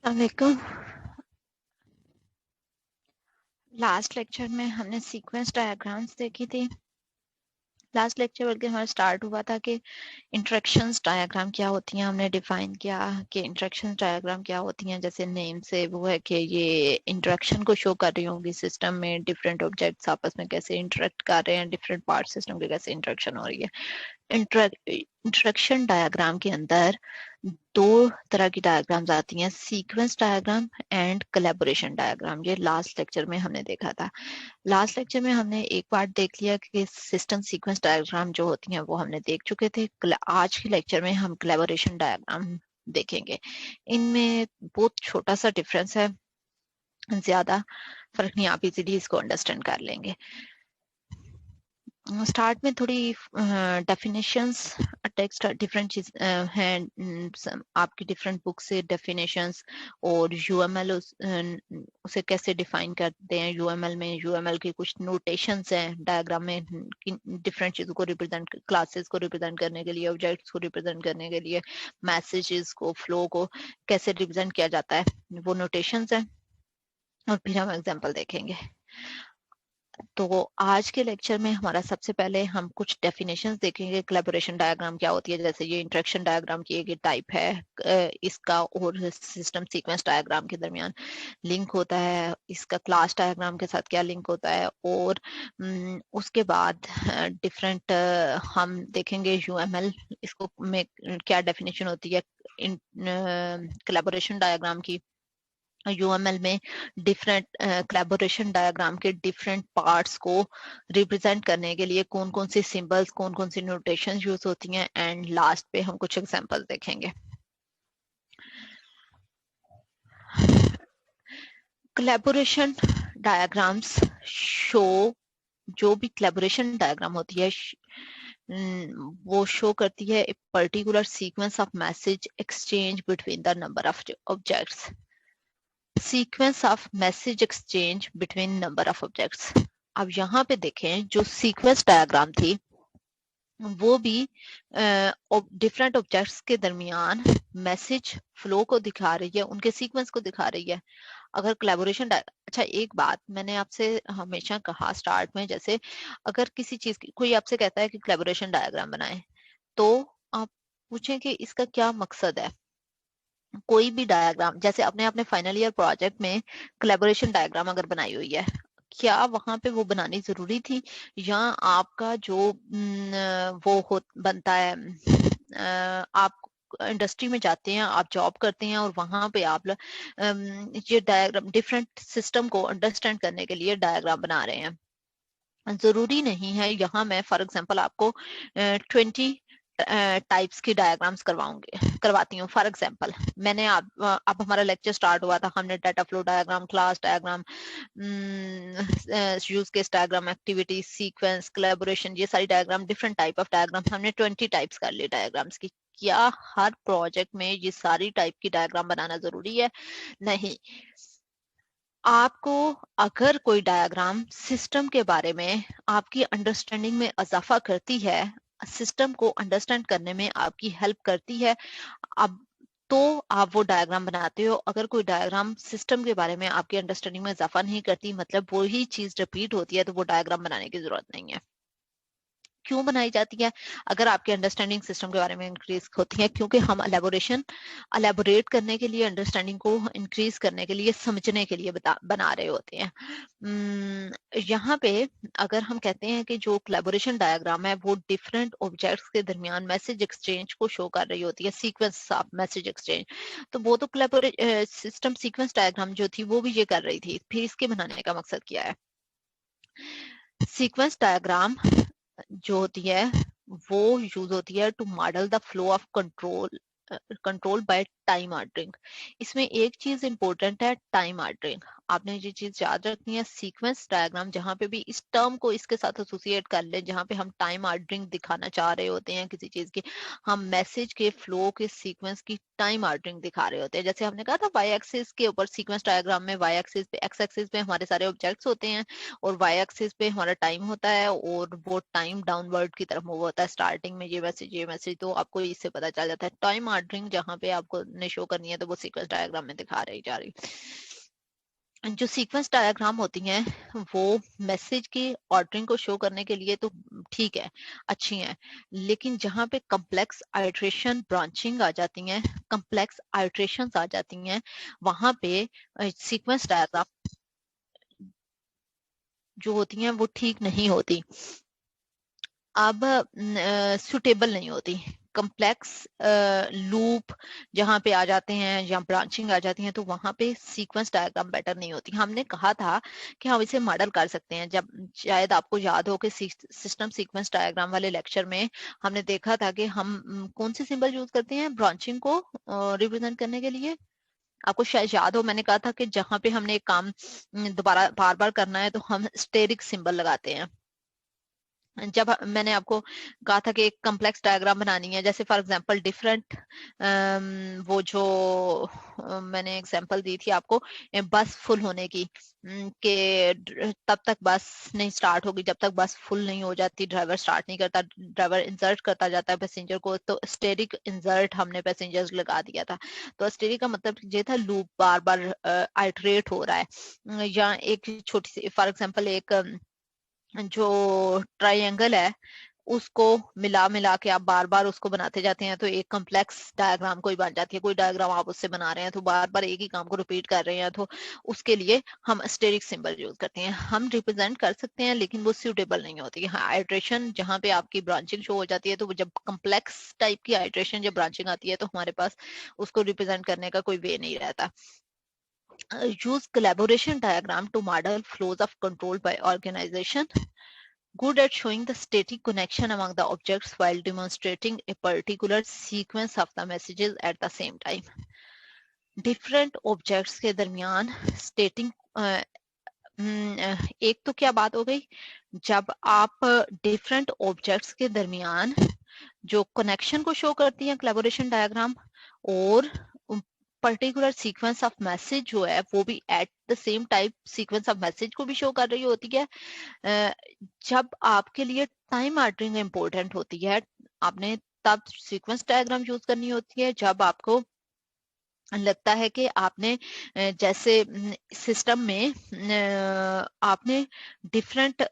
वालेकुम। Last lecture में हमने सीक्वेंस डायग्राम्स देखी थी। लास्ट लेक्चर बल्कि हमारा स्टार्ट हुआ था कि इंटरेक्शंस डायग्राम क्या होती हैं। हमने डिफाइन किया कि इंटरेक्शंस डायग्राम क्या होती हैं। जैसे नेम से वो है कि ये इंटरेक्शन को शो कर रही होंगी सिस्टम में, डिफरेंट ऑब्जेक्ट्स आपस में कैसे इंटरेक्ट कर रहे हैं, डिफरेंट पार्ट सिस्टम के कैसे इंटरेक्शन हो रही है। इंटरेक्शन डायग्राम के अंदर दो तरह की डायग्राम्स आती हैं, sequence diagram and collaboration diagram. ये लास्ट लेक्चर में हमने देखा था। लास्ट लेक्चर में हमने एक पार्ट देख लिया कि सिस्टम सीक्वेंस डायग्राम जो होती हैं वो हमने देख चुके थे। आज के लेक्चर में हम कोलैबोरेशन डायग्राम देखेंगे। इनमें बहुत छोटा सा डिफरेंस है, ज्यादा फर्क नहीं, आप इजीली इसको अंडरस्टैंड कर लेंगे। स्टार्ट में थोड़ी डेफिनेशंस, टेक्स्ट डिफरेंट चीज हैं आपकी डिफरेंट बुक से डेफिनेशंस, और यूएमएल उसे कैसे डिफाइन करते हैं। यूएमएल में यूएमएल की कुछ नोटेशंस हैं डायग्राम में, डिफरेंट चीजों को रिप्रेजेंट, क्लासेस को रिप्रेजेंट करने के लिए, ऑब्जेक्ट्स को रिप्रेजेंट करने के लिए, मैसेजेस को, फ्लो को कैसे रिप्रेजेंट किया जाता है, वो नोटेशंस हैं। और फिर हम एग्जांपल देखेंगे। तो आज के लेक्चर में हमारा सबसे पहले हम कुछ डेफिनेशंस देखेंगे। कोलैबोरेशन डायग्राम क्या होती है, जैसे ये इंटरेक्शन डायग्राम की एक टाइप है, इसका और सिस्टम सीक्वेंस डायग्राम के दरमियान लिंक होता है, इसका क्लास डायग्राम के साथ क्या लिंक होता है, और उसके बाद डिफरेंट हम देखेंगे यूएमएल, इसको में क्या डेफिनेशन होती है कोलैबोरेशन डायग्राम की। यूएमएल में डिफरेंट कोलैबोरेशन डायग्राम के डिफरेंट पार्ट्स को रिप्रेजेंट करने के लिए कौन कौन सी सिंबल्स, कौन कौन सी नोटेशन यूज होती हैं, एंड लास्ट पे हम कुछ एग्जांपल देखेंगे। कोलैबोरेशन डायग्राम्स शो, जो भी कोलैबोरेशन डायग्राम होती है वो शो करती है a particular sequence of message exchange between the number of objects. Sequence of message exchange between number of objects. अब यहाँ पे देखें, जो सीक्वेंस डायग्राम थी वो भी डिफरेंट ऑब्जेक्ट्स के दरमियान मैसेज फ्लो को दिखा रही है, उनके सीक्वेंस को दिखा रही है। अगर कोलैबोरेशन, अच्छा एक बात मैंने आपसे हमेशा कहा स्टार्ट में, जैसे अगर किसी चीज की कोई आपसे कहता है कि कोलैबोरेशन डायग्राम बनाए, तो आप पूछें कि इसका क्या मकसद है। कोई भी डायग्राम, जैसे अपने अपने फाइनल ईयर प्रोजेक्ट में कोलैबोरेशन डायग्राम अगर बनाई हुई है, क्या वहां पे वो बनानी जरूरी थी, या आपका जो वो हो बनता है, आप इंडस्ट्री में जाते हैं, आप जॉब करते हैं और वहां पे आप ये डायग्राम डिफरेंट सिस्टम को अंडरस्टैंड करने के लिए डायग्राम बना रहे हैं। जरूरी नहीं है। यहाँ मैं फॉर एग्जांपल आपको 20 टाइप्स की डायग्राम्स करवाती हूँ। फॉर एग्जांपल मैंने अब हमारा लेक्चर स्टार्ट हुआ था, हमने data flow diagram, class diagram, use case diagram, activity, sequence, collaboration, ये सारी diagram, different type of diagram, हमने 20 टाइप्स कर ली डायग्राम्स की। क्या हर प्रोजेक्ट में ये सारी टाइप की डायग्राम बनाना जरूरी है? नहीं। आपको अगर कोई डायग्राम सिस्टम के बारे में आपकी अंडरस्टैंडिंग में इजाफा करती है, सिस्टम को अंडरस्टैंड करने में आपकी हेल्प करती है, अब तो आप वो डायग्राम बनाते हो। अगर कोई डायग्राम सिस्टम के बारे में आपकी अंडरस्टैंडिंग में इजाफा नहीं करती, मतलब वही चीज रिपीट होती है, तो वो डायग्राम बनाने की जरूरत नहीं है। क्यों बनाई जाती है? अगर आपकी अंडरस्टैंडिंग सिस्टम के बारे में इंक्रीज होती है, क्योंकि हम एलेबोरेट करने के लिए, अंडरस्टैंडिंग को इंक्रीज करने के लिए, समझने के लिए बना रहे होते हैं। यहाँ पे अगर हम कहते हैं कि जो कोलैबोरेशन डायग्राम है वो डिफरेंट ऑब्जेक्ट्स के दरमियान मैसेज एक्सचेंज को शो कर रही होती है, सीक्वेंस ऑफ मैसेज एक्सचेंज, तो वो तो सिस्टम सीक्वेंस डायग्राम जो थी वो भी ये कर रही थी। फिर इसके बनाने का मकसद क्या है? सीक्वेंस डायग्राम जो होती है वो यूज होती है to model the flow of control by time ordering. इसमें एक चीज इंपॉर्टेंट है, टाइम ऑर्डरिंग। आपने ये चीज याद रखनी है। सीक्वेंस डायग्राम जहां पे भी इस टर्म को इसके साथ एसोसिएट कर ले, जहां पे हम टाइम ऑर्डरिंग दिखाना चाह रहे होते हैं किसी चीज की, हम मैसेज के फ्लो के सीक्वेंस की टाइम ऑर्डरिंग दिखा रहे होते हैं। जैसे हमने कहा था वाई एक्सिस के ऊपर सीक्वेंस डायग्राम में, वाई एक्सिस पे, एक्स एक्सिस पे हमारे सारे ऑब्जेक्ट्स होते हैं और वाई एक्सिस पे हमारा टाइम होता है, और वो टाइम डाउनवर्ड की तरफ मूव होता है। स्टार्टिंग में ये मैसेज, तो आपको इससे पता चल जाता है। टाइम ऑर्डरिंग जहाँ पे आपको हमने शो करनी है तो वो सीक्वेंस डायग्राम में दिखा रही जा रही। जो सीक्वेंस डायग्राम होती हैं वो मैसेज की ऑर्डरिंग को शो करने के लिए तो ठीक है, अच्छी हैं, लेकिन जहाँ पे कम्प्लेक्स आइट्रेशन ब्रांचिंग आ जाती हैं, कम्प्लेक्स आइट्रेशंस आ जाती हैं, वहां पे सीक्वेंस डायग्राम जो होती हैं वो ठीक नहीं होती, अब सुटेबल नहीं होती। कम्प्लेक्स लूप जहाँ पे आ जाते हैं या ब्रांचिंग आ जाती है तो वहां पे सीक्वेंस डायग्राम बेटर नहीं होती। हमने कहा था कि हम इसे मॉडल कर सकते हैं, जब शायद आपको याद हो कि सिस्टम सीक्वेंस डायग्राम वाले लेक्चर में हमने देखा था कि हम कौन से सिंबल यूज करते हैं ब्रांचिंग को रिप्रेजेंट करने के लिए। आपको शायद याद हो, मैंने कहा था कि जहाँ पे हमने एक काम दोबारा बार बार करना है तो हम स्टेरिक सिंबल लगाते हैं। जब मैंने आपको कहा था कि एक कम्प्लेक्स डायग्राम बनानी है, जैसे फॉर एग्जांपल डिफरेंट, वो जो मैंने एग्जांपल दी थी आपको बस फुल होने की, कि तब तक बस नहीं स्टार्ट होगी जब तक बस फुल नहीं हो जाती, ड्राइवर स्टार्ट नहीं करता, ड्राइवर इंसर्ट करता जाता है पैसेंजर को, तो स्टेरिक इंसर्ट हमने पैसेंजर्स लगा दिया था। तो स्टेरिक का मतलब ये था लूप बार बार आइटरेट हो रहा है। या एक छोटी सी फॉर एग्जांपल एक जो ट्रायंगल है उसको मिला मिला के आप बार बार उसको बनाते जाते हैं तो एक कॉम्प्लेक्स डायग्राम कोई बन जाती है। कोई डायग्राम आप उससे बना रहे हैं तो बार बार एक ही काम को रिपीट कर रहे हैं, तो उसके लिए हम स्टेरिक सिंबल यूज करते हैं। हम रिप्रेजेंट कर सकते हैं लेकिन वो सूटेबल नहीं होती। हाँ, आइट्रेशन जहाँ पे आपकी ब्रांचिंग शो हो जाती है तो जब कम्प्लेक्स टाइप की आइट्रेशन जब ब्रांचिंग आती है तो हमारे पास उसको रिप्रेजेंट करने का कोई वे नहीं रहता। Use collaboration diagram to model flows of control by organization. Good at showing the static connection among the objects while demonstrating a particular sequence of the messages at the same time. Different objects के दरमियान static एक तो क्या बात हो गई, जब आप डिफरेंट ऑब्जेक्ट्स के दरमियान जो कनेक्शन को शो करती है कोलैबोरेशन डायग्राम, और पर्टिकुलर सीक्वेंस ऑफ मैसेज जो है वो भी at the same type sequence of message को भी शो कर रही होती है। जब आपके लिए टाइम ऑर्डरिंग इंपॉर्टेंट होती है, आपने तब सीक्वेंस डायग्राम यूज करनी होती है। जब आपको लगता है कि आपने जैसे सिस्टम में आपने डिफरेंट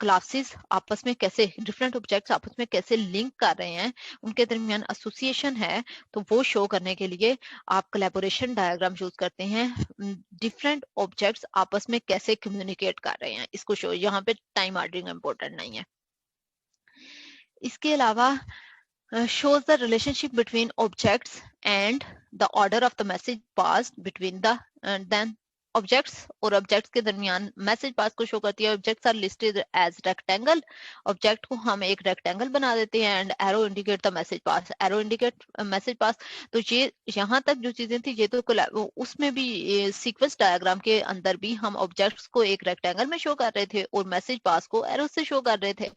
क्लासेस आपस में कैसे, डिफरेंट ऑब्जेक्ट्स आपस में कैसे लिंक कर रहे हैं, उनके दरमियान एसोसिएशन है, तो वो शो करने के लिए आप कोलैबोरेशन डायग्राम यूज करते हैं। डिफरेंट ऑब्जेक्ट्स आपस में कैसे कम्युनिकेट कर रहे हैं इसको शो, यहाँ पे टाइम ऑर्डरिंग इंपॉर्टेंट नहीं है। इसके अलावा shows the relationship between objects and the order of the message passed between the then objects, और objects के दरमियान मैसेज पास को शो करती है। objects are listed as rectangle, object को हम एक rectangle बना देते हैं, and arrow indicate the message pass, arrow indicate message pass। तो ये यहाँ तक जो चीजें थी ये तो उसमें भी सीक्वेंस डायग्राम के अंदर भी हम ऑब्जेक्ट्स को एक रेक्टेंगल में शो कर रहे थे और मैसेज पास को एरो से शो कर रहे थे।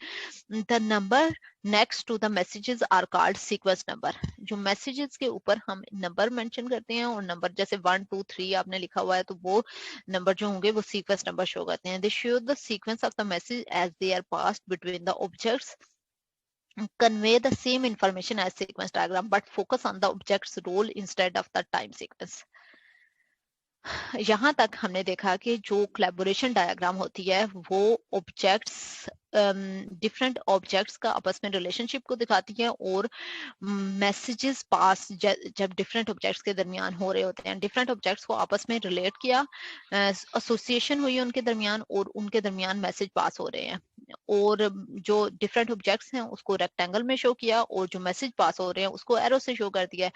The number next to the messages are called sequence number. जो मैसेजेस के ऊपर हम नंबर मेंशन करते हैं, और नंबर जैसे 1 2 3 आपने लिखा हुआ है तो वो नंबर जो होंगे वो सीक्वेंस नंबर शो करते हैं। They show the sequence of the message as they are passed between the objects, convey the same information as sequence diagram but focus on the object's role instead of the time sequence। यहाँ तक हमने देखा कि जो collaboration diagram होती है वो objects, different objects का आपस में रिलेशनशिप को दिखाती है, और मैसेजेस पास जब डिफरेंट ऑब्जेक्ट्स के दरमियान हो रहे होते हैं, डिफरेंट ऑब्जेक्ट्स को आपस में रिलेट किया, एसोसिएशन हुई उनके दरमियान, और उनके दरमियान मैसेज पास हो रहे हैं, और जो डिफरेंट ऑब्जेक्ट्स हैं उसको रेक्टेंगल में शो किया, और जो मैसेज पास हो रहे हैं उसको एरो से शो कर दिया,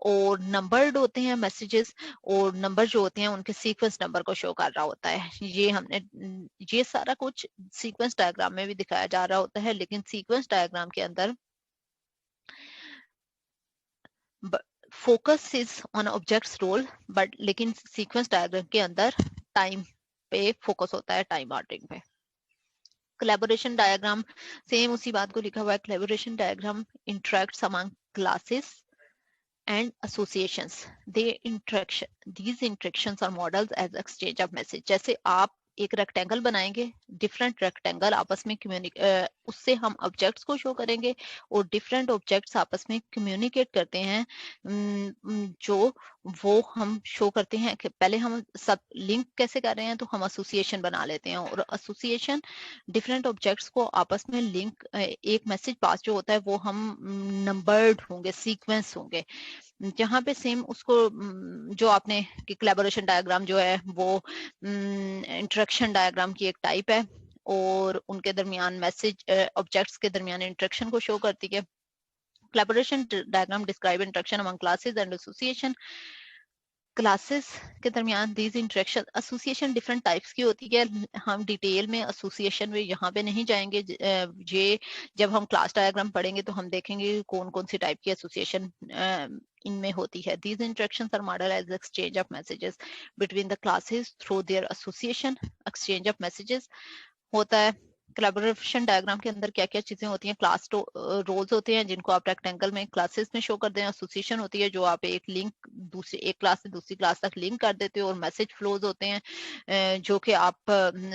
और नंबर्ड होते हैं मैसेजेस, और नंबर जो होते हैं उनके सीक्वेंस नंबर को शो कर रहा होता है। ये हमने ये सारा कुछ सीक्वेंस डायग्राम में भी दिखाया जा रहा होता है, लेकिन सीक्वेंस डायग्राम के अंदर focus is on objects role, but लेकिन सीक्वेंस डायग्राम के अंदर टाइम पे फोकस होता है, टाइम ऑर्डरिंग पे। कोलैबोरेशन डायग्राम सेम उसी बात को लिखा हुआ है। Collaboration diagram interacts among classes and associations, these interactions are modeled as exchange of message। जैसे आप एक रेक्टेंगल बनाएंगे, डिफरेंट रेक्टेंगल आपस में उससे हम ऑब्जेक्ट्स को शो करेंगे और डिफरेंट ऑब्जेक्ट्स आपस में कम्युनिकेट करते हैं, जो वो हम शो करते हैं कि पहले हम सब लिंक कैसे कर रहे हैं, तो हम एसोसिएशन बना लेते हैं, और एसोसिएशन डिफरेंट ऑब्जेक्ट्स को आपस में लिंक, एक मैसेज पास जो होता है वो हम नंबर्ड होंगे, सीक्वेंस होंगे, जहाँ पे सेम उसको जो आपने कि कोलैबोरेशन डायग्राम जो है वो इंटरेक्शन डायग्राम की एक टाइप है, और उनके दरमियान मैसेज ऑब्जेक्ट्स के दरमियान इंटरेक्शन को शो करती है। Collaboration diagram describe interaction among classes and association. Classes के दरमियान these interaction, association different types की होती है, हम डिटेल में एसोसिएशन में यहाँ पे नहीं जाएंगे, ये जब हम क्लास डायग्राम पढ़ेंगे तो हम देखेंगे कौन कौन सी टाइप की एसोसिएशन इनमें होती है। These interactions are model as exchange of messages between the classes through their association. Exchange of messages होता है। कोलैबोरेशन डायग्राम के अंदर क्या क्या चीजें होती हैं, क्लास रोल्स होते हैं जिनको आप रेक्टेंगल में क्लासेस में शो कर दें, एसोसिएशन होती है जो आप एक लिंक दूसरी एक क्लास से दूसरी क्लास तक लिंक कर देते हो, और मैसेज फ्लोज होते हैं जो कि आप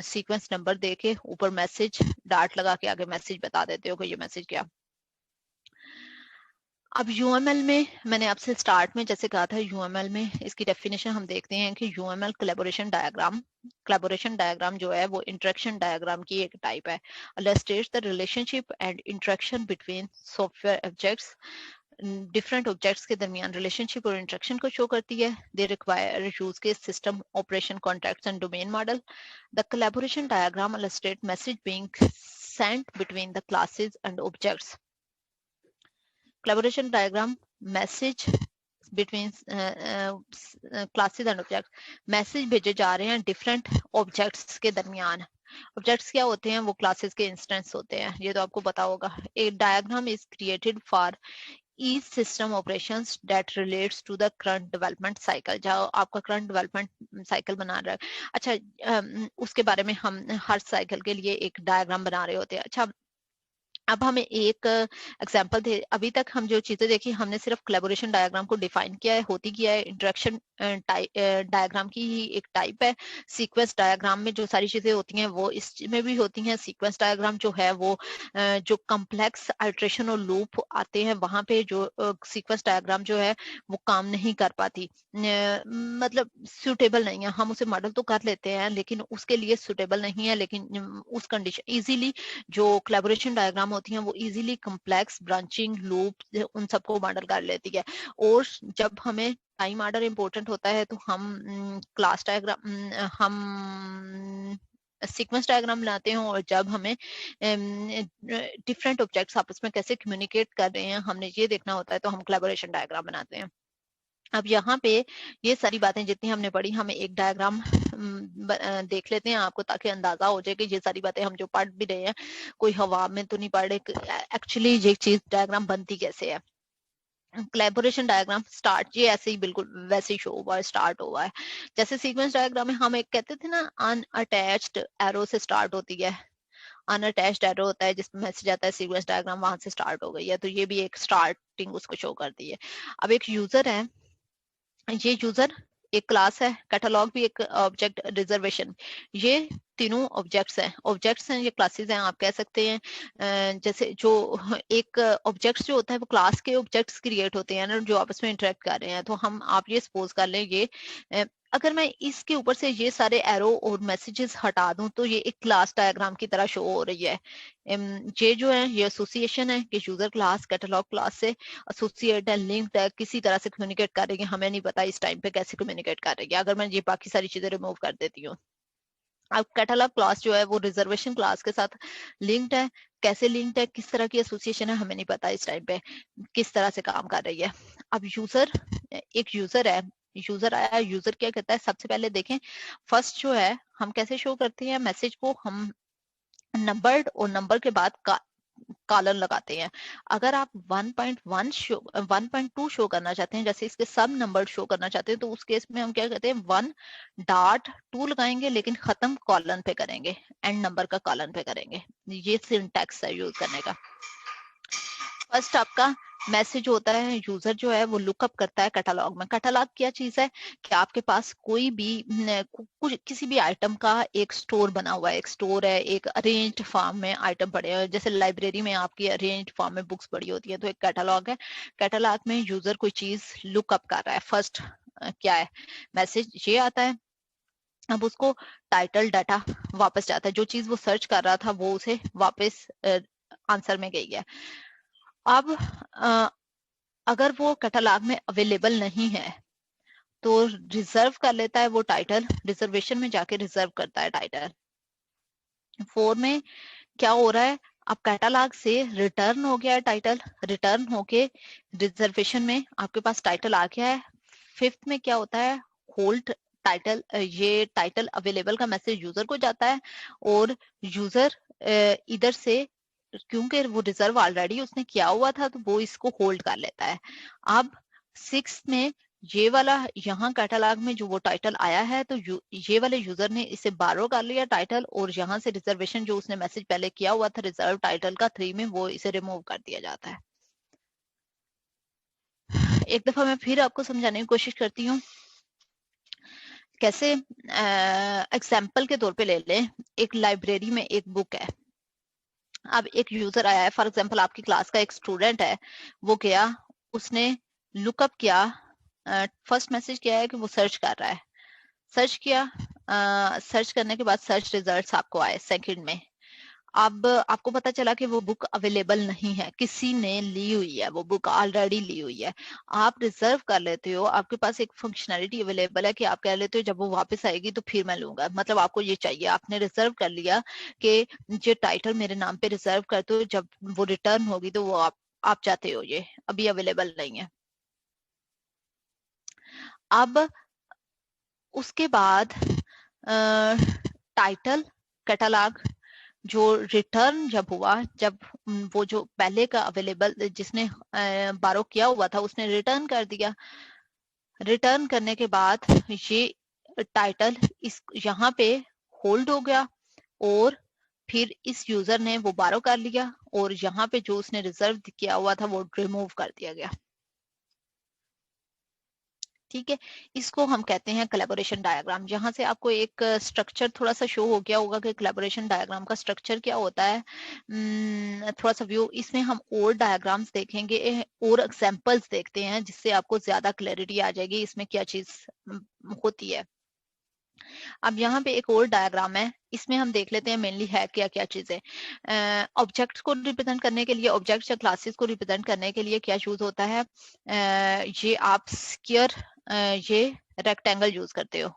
सीक्वेंस नंबर दे के ऊपर मैसेज डार्ट लगा के आगे मैसेज बता देते हो कि ये मैसेज क्या। अब यूएमएल में मैंने आपसे स्टार्ट में जैसे कहा था, यूएमएल में इसकी डेफिनेशन हम देखते हैं कि यूएमएल कोलैबोरेशन डायग्राम जो है वो इंटरेक्शन डायग्राम की एक टाइप है। Illustrates the relationship and interaction between software objects, different objects के दरमियान रिलेशनशिप और इंटरेक्शन को शो करती है। They require use case system operation contracts and domain model. The collaboration diagram illustrate message being sent between the classes and objects. Collaboration diagram message between classes and objects, message भेजे जा रहे हैं different objects के दरमियान। Objects क्या होते हैं, वो क्लासेस के इंस्टेंस होते हैं, ये तो आपको पता होगा। A diagram is created for each system operations that relates to the current development cycle, जहाँ आपका current development cycle बना रहा है। अच्छा, उसके बारे में हम हर साइकिल के लिए एक डायग्राम बना रहे होते हैं। अच्छा, अब हमें एक एग्जांपल दे, अभी तक हम जो चीजें देखी हमने सिर्फ कोलैबोरेशन डायग्राम को डिफाइन किया है, होती किया है, इंटरेक्शन डायग्राम की ही एक टाइप है। सीक्वेंस डायग्राम में जो सारी चीजें होती हैं वो इसमें भी होती हैं। सीक्वेंस डायग्राम जो है वो जो कम्प्लेक्स अल्ट्रेशन और लूप आते हैं वहां पे जो सीक्वेंस डायग्राम जो है वो काम नहीं कर पाती, मतलब सुटेबल नहीं है। हम उसे मॉडल तो कर लेते हैं लेकिन उसके लिए सुटेबल नहीं है, लेकिन उस कंडीशन इजीली जो कोलैबोरेशन डायग्राम होती हैं वो इजीली कम्प्लेक्स ब्रांचिंग लूप उन सबको मॉडल कर लेती है। और जब हमें टाइम ऑर्डर इंपॉर्टेंट होता है तो हम क्लास डायग्राम हम सीक्वेंस डायग्राम बनाते हैं, और जब हमें डिफरेंट ऑब्जेक्ट्स आपस में कैसे कम्युनिकेट कर रहे हैं हमने ये देखना होता है तो हम कोलैबोरेशन डायग्राम बनाते हैं। अब यहाँ पे ये सारी बातें जितनी हमने पढ़ी, हमें एक डायग्राम देख लेते हैं आपको, ताकि अंदाजा हो जाए कि ये सारी बातें हम जो पढ़ भी रहे हैं कोई हवा में तो नहीं पढ़ रहे, एक्चुअली ये चीज डायग्राम बनती कैसे है। कोलैबोरेशन डायग्राम स्टार्ट ये ऐसे ही बिल्कुल वैसे ही शो हुआ है, स्टार्ट हुआ है। जैसे सीक्वेंस डायग्राम में हम एक कहते थे ना अनअटैच्ड एरो से स्टार्ट होती है, अनअटैच्ड एरो होता है जिसमें मैसेज आता है सीक्वेंस डायग्राम वहां से स्टार्ट हो गई है, तो ये भी एक स्टार्टिंग उसको शो करती है। अब एक यूजर है, ये यूजर एक क्लास है, कैटलॉग भी एक ऑब्जेक्ट, रिजर्वेशन, ये तीनों ऑब्जेक्ट्स हैं ये क्लासेस हैं आप कह सकते हैं। जैसे जो एक ऑब्जेक्ट्स जो होता है वो क्लास के ऑब्जेक्ट्स क्रिएट होते हैं ना जो आपस में इंटरेक्ट कर रहे हैं। तो हम आप ये सपोज कर लें ये अगर मैं इसके ऊपर से ये सारे एरो और मैसेजेस हटा दूं तो ये एक क्लास डायग्राम की तरह शो हो रही है। ये जो है ये एसोसिएशन है कि यूजर क्लास कैटलॉग क्लास से एसोसिएट है, लिंक्ड है, किसी तरह से कम्युनिकेट कर रही है, हमें नहीं पता इस टाइम पे कैसे कम्युनिकेट कर रही है। अगर मैं ये बाकी सारी चीजें रिमूव कर देती हूँ, अब कैटलॉग क्लास जो है वो रिजर्वेशन क्लास के साथ लिंक्ड है, कैसे लिंक्ड है, किस तरह की एसोसिएशन है हमें नहीं पता इस टाइम पे किस तरह से काम कर रही है। अब यूजर, एक यूजर है, यूजर आया, यूजर क्या कहता है, सबसे पहले देखें फर्स्ट जो है हम कैसे शो करते हैं मैसेज को, हम नंबर्ड और नंबर के बाद कॉलन लगाते हैं। अगर आप 1.2 शो करना चाहते हैं, जैसे इसके सब नंबर शो करना चाहते हैं, तो उस केस में हम क्या कहते हैं 1.2 लगाएंगे लेकिन खत्म कॉलन पे करेंगे, एंड नंबर का कॉलन पे करेंगे। ये सिंटैक्स है यूज करने का। फर्स्ट आपका मैसेज होता है, यूजर जो है वो लुकअप करता है कैटलॉग में। कैटलॉग क्या चीज है कि आपके पास कोई भी कुछ किसी भी आइटम का एक स्टोर बना हुआ है, एक स्टोर है, एक अरेंज्ड फॉर्म में आइटम पड़े हैं, जैसे लाइब्रेरी में आपकी अरेंज्ड फॉर्म में बुक्स पड़ी होती है, तो एक कैटलॉग है। कैटलॉग में यूजर कोई चीज लुकअप कर रहा है, फर्स्ट क्या है, मैसेज ये आता है। अब उसको टाइटल डाटा वापस जाता है, जो चीज वो सर्च कर रहा था वो उसे वापस आंसर में गई है। अब अगर वो कैटलॉग में अवेलेबल नहीं है तो रिजर्व कर लेता है वो टाइटल, रिजर्वेशन में जाके रिजर्व करता है टाइटल। 4 में क्या हो रहा है, अब कैटलॉग से रिटर्न हो गया है टाइटल, रिटर्न होके रिजर्वेशन में आपके पास टाइटल आ गया है। 5th में क्या होता है, होल्ड टाइटल, ये टाइटल अवेलेबल का मैसेज यूजर को जाता है और यूजर इधर से, क्योंकि वो रिजर्व ऑलरेडी उसने किया हुआ था तो वो इसको होल्ड कर लेता है। अब 6 में ये वाला यहाँ कैटलॉग में जो वो टाइटल आया है तो ये वाले यूजर ने इसे बारो कर लिया टाइटल, और यहाँ से रिजर्वेशन जो उसने मैसेज पहले किया हुआ था रिजर्व टाइटल का 3 में, वो इसे रिमूव कर दिया जाता है। एक दफा मैं फिर आपको समझाने की कोशिश करती हूँ कैसे। एग्जाम्पल के तौर पे ले लें, एक लाइब्रेरी में एक बुक है। अब एक यूजर आया है, फॉर एग्जाम्पल आपकी क्लास का एक स्टूडेंट है, वो गया, उसने लुकअप किया, फर्स्ट मैसेज किया है कि वो सर्च कर रहा है, सर्च किया, सर्च करने के बाद सर्च रिजल्ट्स आपको आए सेकंड में। अब आपको पता चला कि वो बुक अवेलेबल नहीं है, किसी ने ली हुई है, वो बुक ऑलरेडी ली हुई है। आप रिजर्व कर लेते हो, आपके पास एक फंक्शनैलिटी अवेलेबल है कि आप कह लेते हो जब वो वापस आएगी तो फिर मैं लूंगा, मतलब आपको ये चाहिए, आपने रिजर्व कर लिया कि ये टाइटल मेरे नाम पे रिजर्व करते हो, जब वो रिटर्न होगी तो वो आप चाहते हो, ये अभी अवेलेबल नहीं है। अब उसके बाद टाइटल कैटलॉग जो रिटर्न जब हुआ, जब वो जो पहले का अवेलेबल जिसने बारो किया हुआ था उसने रिटर्न कर दिया, रिटर्न करने के बाद ये टाइटल इस यहाँ पे होल्ड हो गया और फिर इस यूजर ने वो बारो कर लिया और यहाँ पे जो उसने रिजर्व किया हुआ था वो रिमूव कर दिया गया। ठीक है, इसको हम कहते हैं कोलैबोरेशन डायग्राम। यहाँ से आपको एक स्ट्रक्चर थोड़ा सा शो हो गया होगा कि कोलैबोरेशन डायग्राम का स्ट्रक्चर क्या होता है। थोड़ा सा व्यू, इसमें हम और डायग्राम्स देखेंगे और एग्जांपल्स देखते हैं जिससे आपको ज्यादा क्लैरिटी आ जाएगी इसमें क्या चीज होती है। अब यहाँ पे एक और डायग्राम है, इसमें हम देख लेते हैं मेनली है क्या क्या चीजें। ऑब्जेक्ट्स को रिप्रेजेंट करने के लिए, ऑब्जेक्ट्स या क्लासेस को रिप्रेजेंट करने के लिए क्या यूज होता है, ये आप स्क्वायर, ये रेक्टेंगल यूज करते हो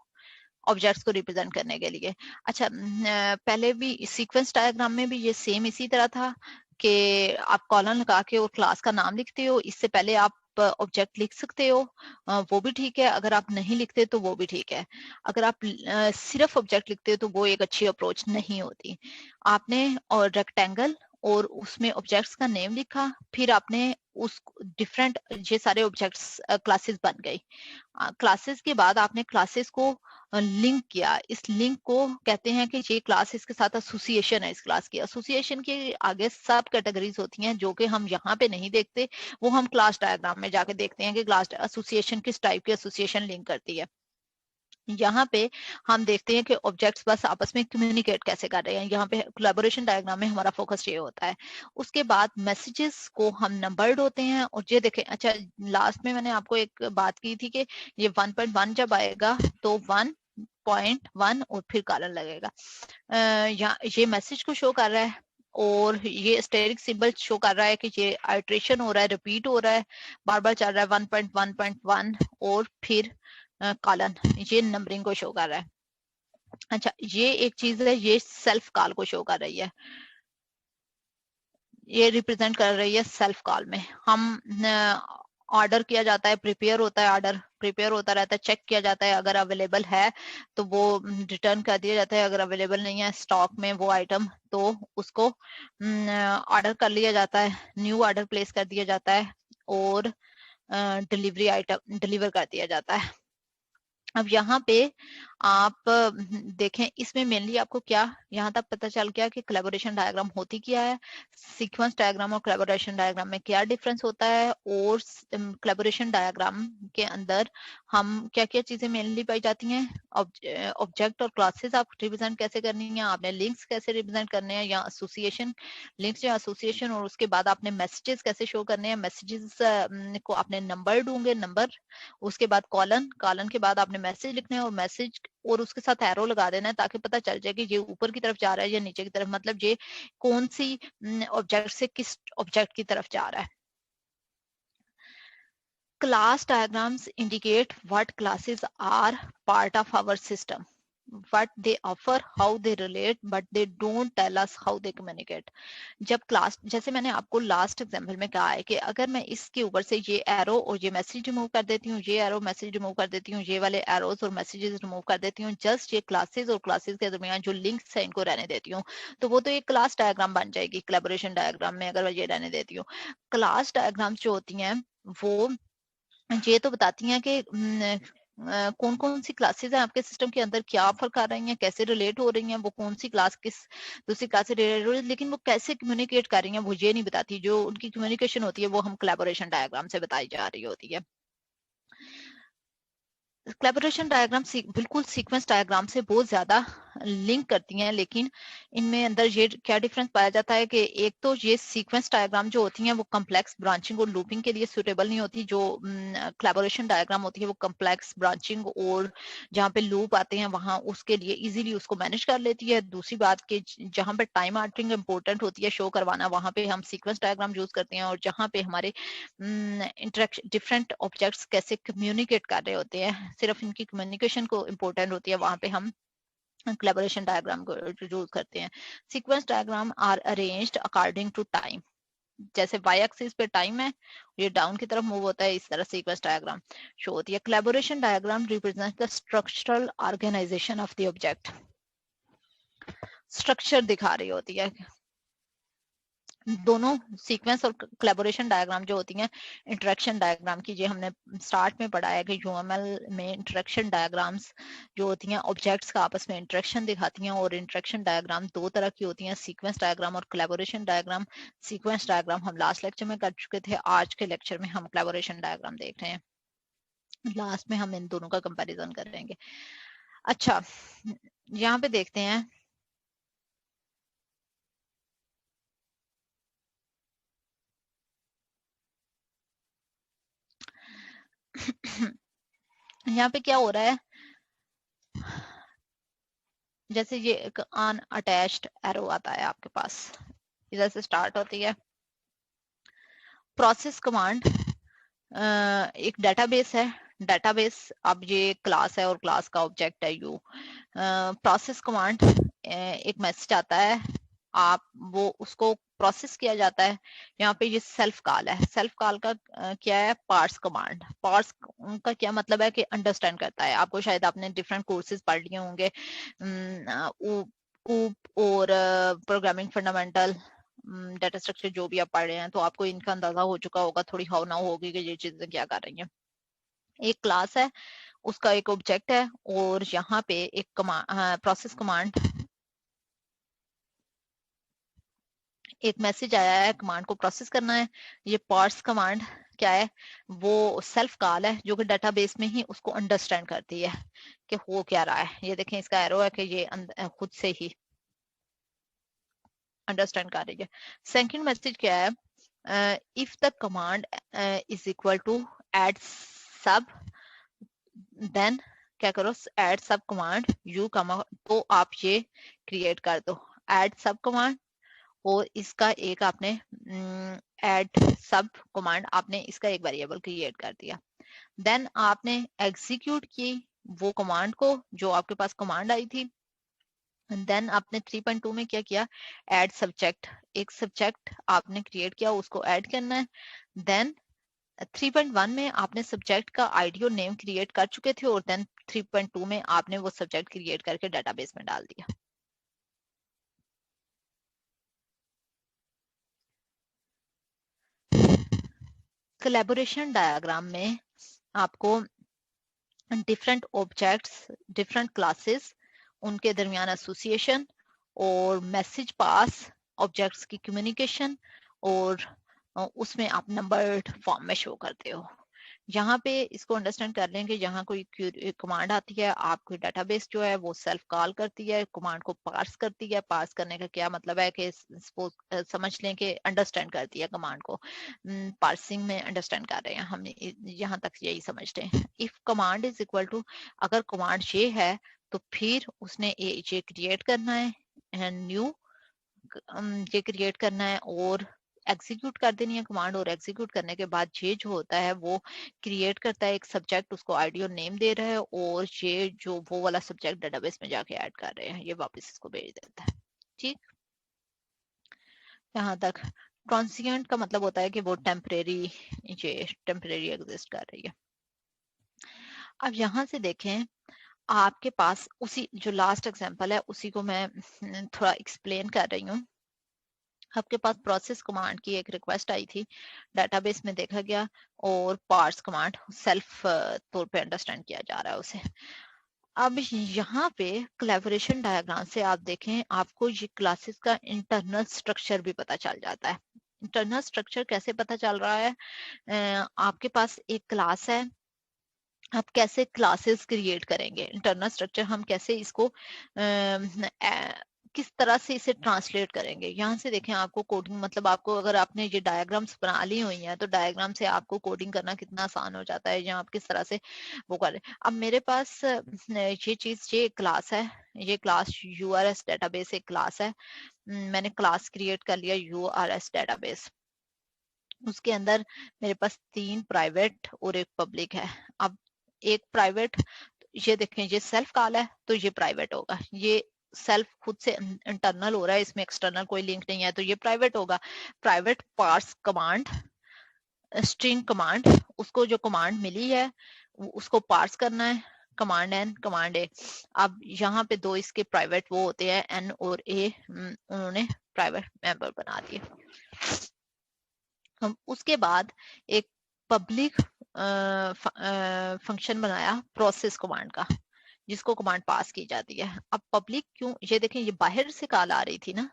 ऑब्जेक्ट्स को रिप्रेजेंट करने के लिए। अच्छा, पहले भी सीक्वेंस डायग्राम में भी ये सेम इसी तरह था कि आप कॉलन लगा के और क्लास का नाम लिखते हो, इससे पहले आप ऑब्जेक्ट लिख सकते हो, वो भी ठीक है, अगर आप नहीं लिखते तो वो भी ठीक है। अगर आप सिर्फ ऑब्जेक्ट लिखते हो तो वो एक अच्छी अप्रोच नहीं होती। आपने और रेक्टेंगल और उसमें ऑब्जेक्ट्स का नेम लिखा, फिर आपने उस डिफरेंट, ये सारे ऑब्जेक्ट्स क्लासेस बन गई। क्लासेस के बाद आपने क्लासेस को लिंक किया, इस लिंक को कहते हैं कि ये क्लास इसके साथ एसोसिएशन है। इस क्लास की एसोसिएशन के आगे सब कैटेगरीज होती हैं जो कि हम यहाँ पे नहीं देखते, वो हम क्लास डायग्राम में जाके देखते हैं कि क्लास एसोसिएशन किस टाइप की एसोसिएशन लिंक करती है। यहाँ पे हम देखते हैं कि ऑब्जेक्ट्स बस आपस में कम्युनिकेट कैसे कर रहे हैं, यहाँ पे कोलैबोरेशन डायग्राम में हमारा फोकस ये होता है। उसके बाद मैसेजेस को हम नंबर्ड होते हैं, और ये देखें, अच्छा लास्ट में मैंने आपको एक बात की थी कि ये 1.1 जब आएगा तो 1.1 और फिर कॉलन लगेगा। यहाँ ये मैसेज को शो कर रहा है और ये स्टेरिक सिंबल शो कर रहा है कि ये आइट्रेशन हो रहा है, रिपीट हो रहा है, बार बार चल रहा है 1.1.1 और फिर कॉलन, ये नंबरिंग को शो कर रहा है। अच्छा, ये एक चीज है, ये सेल्फ कॉल को शो कर रही है, ये रिप्रेजेंट कर रही है सेल्फ कॉल में। हम ऑर्डर किया जाता है, प्रिपेयर होता है, ऑर्डर प्रिपेयर होता रहता है, चेक किया जाता है, अगर अवेलेबल है तो वो रिटर्न कर दिया जाता है, अगर अवेलेबल नहीं है स्टॉक में वो आइटम तो उसको ऑर्डर कर लिया जाता है, न्यू ऑर्डर प्लेस कर दिया जाता है और डिलीवरी आइटम डिलीवर कर दिया जाता है। अब यहाँ पे आप देखें, इसमें मेनली आपको क्या यहाँ तक पता चल गया कि कोलैबोरेशन डायग्राम होती क्या है, सीक्वेंस डायग्राम और कोलैबोरेशन डायग्राम में क्या डिफरेंस होता है, और कोलैबोरेशन डायग्राम के अंदर हम क्या क्या चीजें मेनली पाई जाती हैं, ऑब्जेक्ट और क्लासेस आप रिप्रेजेंट कैसे करनी है, आपने लिंक्स कैसे रिप्रेजेंट करने हैं या एसोसिएशन, लिंक्स या एसोसिएशन, और उसके बाद आपने मैसेजेस कैसे शो करने हैं, मैसेजेस को आपने नंबर ढूंढे, नंबर, उसके बाद कॉलन, कॉलन के बाद आपने मैसेज लिखना है और मैसेज और उसके साथ एरो लगा देना है ताकि पता चल जाए कि ये ऊपर की तरफ जा रहा है या नीचे की तरफ, मतलब ये कौन सी ऑब्जेक्ट से किस ऑब्जेक्ट की तरफ जा रहा है। Class diagrams indicate what classes are part of our system, what they offer, how they relate, but they don't tell us how they communicate. जब क्लास, जैसे मैंने आपको लास्ट एग्जांपल में कहा है कि अगर मैं इसके ऊपर से ये एरो और ये मैसेज रिमूव कर देती हूँ, ये एरो मैसेज रिमूव कर देती हूँ, ये वाले एरोज और मैसेजेस रिमूव कर देती हूँ, जस्ट ये क्लासेस और क्लासेस के दरमियान जो लिंक्स है इनको रहने देती हूँ, तो वो तो एक क्लास डायग्राम बन जाएगी कोलैबोरेशन डायग्राम में अगर ये रहने देती हूँ। क्लास डायग्राम्स जो होती हैं वो ये तो बताती हैं कि कौन कौन सी क्लासेस हैं आपके सिस्टम के अंदर, क्या ऑफर कर रही हैं, कैसे रिलेट हो रही हैं, वो कौन सी क्लास किस दूसरी क्लास से रिलेट हो रही है, लेकिन वो कैसे कम्युनिकेट कर रही हैं वो ये नहीं बताती। जो उनकी कम्युनिकेशन होती है वो हम कोलैबोरेशन डायग्राम से बताई जा रही होती है। कोलैबोरेशन डायग्राम बिल्कुल सीक्वेंस डायग्राम से बहुत ज्यादा लिंक करती हैं, लेकिन इनमें अंदर ये क्या डिफरेंस पाया जाता है कि एक तो ये सीक्वेंस डायग्राम जो होती हैं वो कम्प्लेक्स ब्रांचिंग और लूपिंग के लिए सुटेबल नहीं होती, जो कोलैबोरेशन डायग्राम होती है वो कम्प्लेक्स ब्रांचिंग और जहाँ पे लूप आते हैं वहां उसके लिए इजीली उसको मैनेज कर लेती है। दूसरी बात कि जहाँ पे टाइम आर्टरिंग इंपॉर्टेंट होती है शो करवाना, वहां पे हम सीक्वेंस डायग्राम यूज करते हैं, और जहाँ पे हमारे इंटरेक्शन डिफरेंट ऑब्जेक्ट्स कैसे कम्युनिकेट कर रहे होते हैं, सिर्फ इनकी कम्युनिकेशन को इम्पोर्टेंट होती है, वहां पे हम कोलैबोरेशन डायग्राम को यूज करते हैं। Sequence diagram are arranged according to time, जैसे वाई एक्सिस पे टाइम है, ये डाउन की तरफ मूव होता है, इस तरह सीक्वेंस डायग्राम शो होती है। Collaboration diagram represent the structural organization of the object, structure दिखा रही होती है। दोनों सीक्वेंस और कोलैबोरेशन डायग्राम जो होती हैं इंटरेक्शन डायग्राम की, जो हमने स्टार्ट में पढ़ा है कि यूएमएल में इंटरेक्शन डायग्राम्स जो होती हैं ऑब्जेक्ट्स का आपस में इंटरेक्शन दिखाती हैं, और इंटरेक्शन डायग्राम दो तरह की होती हैं, सीक्वेंस डायग्राम और कोलैबोरेशन डायग्राम। सीक्वेंस डायग्राम हम लास्ट लेक्चर में कर चुके थे, आज के लेक्चर में हम कोलैबोरेशन डायग्राम देख रहे हैं, लास्ट में हम इन दोनों का कंपैरिजन करेंगे। अच्छा, यहाँ पे देखते हैं यहाँ पे क्या हो रहा है, जैसे ये एक अनअटैच्ड एरो आता है आपके पास, इधर से स्टार्ट होती है प्रोसेस कमांड, एक डेटाबेस है, डेटाबेस अब ये क्लास है और क्लास का ऑब्जेक्ट है यू। प्रोसेस कमांड एक मैसेज आता है, आप वो उसको प्रोसेस किया जाता है। यहाँ पे ये सेल्फ कॉल है, सेल्फ कॉल का क्या है, पार्स कमांड। पार्स का क्या मतलब है कि अंडरस्टैंड करता है, आपको शायद आपने डिफरेंट कोर्सेज पढ़ लिए होंगे, कूप और प्रोग्रामिंग फंडामेंटल, डाटा स्ट्रक्चर जो भी आप पढ़ रहे हैं, तो आपको इनका अंदाजा हो चुका होगा, थोड़ी हाउ ना होगी कि ये चीजें क्या कर रही हैं। एक क्लास है, उसका एक ऑब्जेक्ट है, और यहाँ पे एक प्रोसेस कमांड, एक मैसेज आया है, कमांड को प्रोसेस करना है। ये पार्स कमांड क्या है, वो सेल्फ कॉल है जो कि डेटाबेस में ही उसको अंडरस्टैंड करती है कि हो क्या रहा है। ये देखें इसका एरो है कि ये खुद से ही अंडरस्टैंड कर रही है। सेकंड मैसेज क्या है, if the command is equal to add sub, then क्या करो, एड सब कमांड यू कमा, तो आप ये क्रिएट कर दो एड सब कमांड, और इसका एक आपने एड सब कमांड, आपने इसका एक वेरिएबल क्रिएट कर दिया। देन आपने एग्जीक्यूट की वो कमांड को जो आपके पास कमांड आई थी। देन आपने 3.2 में क्या किया, ऐड सब्जेक्ट, एक सब्जेक्ट आपने क्रिएट किया, उसको ऐड करना है। देन 3.1 में आपने सब्जेक्ट का आईडी और नेम क्रिएट कर चुके थे, और देन 3.2 में आपने वो सब्जेक्ट क्रिएट करके डेटाबेस में डाल दिया। कोलैबोरेशन डायग्राम में आपको डिफरेंट ऑब्जेक्ट्स, डिफरेंट क्लासेस, उनके दरमियान एसोसिएशन और मैसेज पास, ऑब्जेक्ट्स की कम्युनिकेशन और उसमें आप नंबर्ड फॉर्म में शो करते हो। यहाँ पे इसको अंडरस्टैंड कर लें कि जहाँ कोई कमांड आती है, आपकी डेटाबेस जो है वो सेल्फ कॉल करती है, कमांड को पार्स करती है। पार्स करने का क्या मतलब है कि समझ लें कि अंडरस्टैंड करती है कमांड को। पार्सिंग में अंडरस्टैंड कर रहे हैं हम, यहाँ तक यही समझते हैं। If command is equal to, अगर कमांड ये है तो फिर उसने ये क्रिएट करना है एंड न्यू, ये क्रिएट करना है और एग्जीक्यूट कर देनी है कमांड। और एग्जीक्यूट करने के बाद ये जो होता है वो क्रिएट करता है एक सब्जेक्ट, उसको आईडी और नेम दे रहा है, और ये जो वो वाला सब्जेक्ट डेटाबेस में जाके ऐड कर रहे हैं, ये वापस इसको भेज देता है। ठीक, यहाँ तक। ट्रांसिएंट का मतलब होता है कि वो टेम्परेरी, ये टेम्परेरी एग्जिस्ट कर रही है। अब यहाँ से देखें, आपके पास उसी जो लास्ट एग्जांपल है उसी को मैं थोड़ा एक्सप्लेन कर रही हूँ। आपके पास प्रोसेस कमांड की एक रिक्वेस्ट आई थी, डेटाबेस में देखा गया, और पार्स कमांड सेल्फ तौर पे अंडरस्टैंड किया जा रहा है उसे। अब यहाँ पे कोलैबोरेशन डायग्राम से आप देखें, आपको ये क्लासेस का इंटरनल स्ट्रक्चर भी पता चल जाता है। इंटरनल स्ट्रक्चर कैसे पता चल रहा है? आपके पास एक क्लास है, आप कैसे क्लासेस क्रिएट करेंगे, इंटरनल स्ट्रक्चर हम कैसे इसको किस तरह से इसे ट्रांसलेट करेंगे। यहाँ से देखें, आपको कोडिंग, मतलब आपको अगर आपने ये डायग्राम्स बना ली हुई हैं तो डायग्राम से आपको कोडिंग करना कितना आसान हो जाता है, या आप किस तरह से वो करें। अब मेरे पास ये चीज, ये क्लास है, ये क्लास URS डेटाबेस एक क्लास है। मैंने क्लास क्रिएट कर लिया URS डेटाबेस, उसके अंदर मेरे पास 3 प्राइवेट और एक पब्लिक है। अब एक प्राइवेट, ये देखें, ये सेल्फ कॉल है तो ये प्राइवेट होगा, ये सेल्फ खुद से इंटरनल हो रहा है, इसमें एक्सटर्नल कोई लिंक नहीं है, तो ये प्राइवेट होगा। Private parse command, string command, उसको जो कमांड मिली है उसको पार्स करना है, कमांड एन कमांड ए। अब यहाँ पे दो इसके प्राइवेट वो होते हैं, एन और ए, उन्होंने प्राइवेट मेंबर बना दिए। हम उसके बाद एक पब्लिक फंक्शन बनाया प्रोसेस कमांड का, जिसको कमांड पास की जाती है। अब पब्लिक क्यों, ये देखें, ये बाहर से कॉल आ रही थी ना,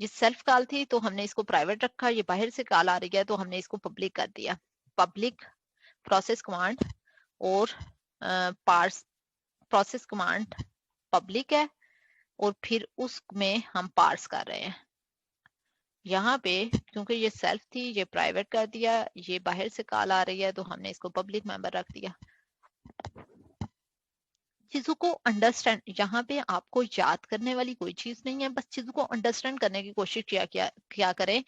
ये सेल्फ कॉल थी तो हमने इसको प्राइवेट रखा, ये बाहर से कॉल आ रही है तो हमने इसको पब्लिक कर दिया। पब्लिक प्रोसेस कमांड और पार्स, प्रोसेस कमांड पब्लिक है और फिर उसमें हम पार्स कर रहे हैं। यहाँ पे क्योंकि ये सेल्फ थी, ये प्राइवेट कर दिया, ये बाहर से कॉल आ रही है तो हमने इसको पब्लिक मेंबर रख दिया। चीजों को अंडरस्टैंड, यहाँ पे आपको याद करने वाली कोई चीज नहीं है, बस चीजों को अंडरस्टैंड करने की कोशिश क्या करें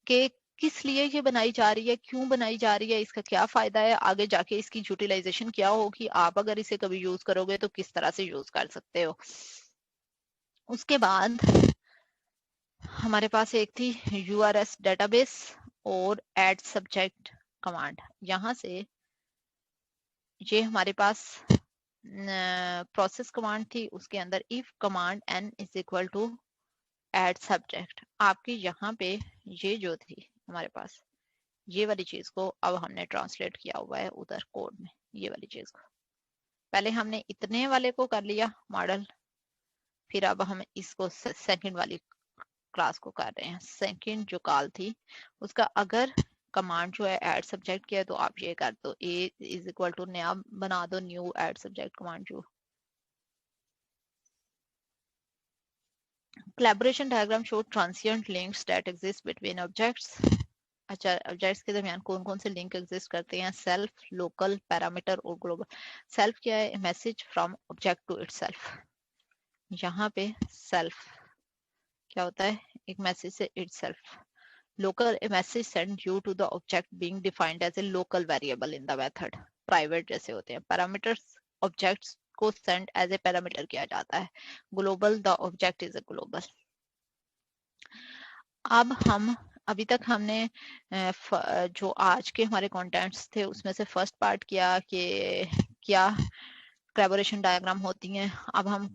कि किस लिए ये बनाई जा रही है, क्यों बनाई जा रही है, इसका क्या फायदा है, आगे जाके इसकी यूटिलाइजेशन क्या होगी, आप अगर इसे कभी यूज करोगे तो किस तरह से यूज कर सकते हो। उसके बाद हमारे पास एक थी URS डेटाबेस और ऐड सब्जेक्ट कमांड। यहाँ से ये हमारे पास प्रोसेस कमांड थी, उसके अंदर if command n is equal to add subject. आपकी यहाँ पे ये जो थी हमारे पास, ये वाली चीज को अब हमने ट्रांसलेट किया हुआ है उधर कोड में, ये वाली चीज को पहले हमने इतने वाले को कर लिया मॉडल, फिर अब हम इसको सेकंड वाली क्लास को कर रहे हैं। सेकंड जो कॉल थी उसका अगर कमांड जो है ऐड सब्जेक्ट किया है तो आप ये कर दो, ए इज इक्वल टू नया बना दो, न्यू ऐड सब्जेक्ट कमांड जो। Collaboration diagram show transient links that exist between objects. अच्छा, ऑब्जेक्ट्स के दरमियान कौन कौन से लिंक एग्जिस्ट करते हैं? सेल्फ, लोकल, पैरामीटर और ग्लोबल। सेल्फ क्या है? Message from object to itself. यहाँ पे सेल्फ क्या होता है? एक मैसेज से itself. Local, a message sent due to the object being defined as a local variable in the method. Private जैसे होते हैं। Parameters, objects को send as a parameter किया जाता है। Global, the object is a global. अब हम अभी तक हमने जो आज के हमारे कंटेंट्स थे उसमें से फर्स्ट पार्ट किया कि क्या कोलैबोरेशन डायग्राम होती हैं। अब हम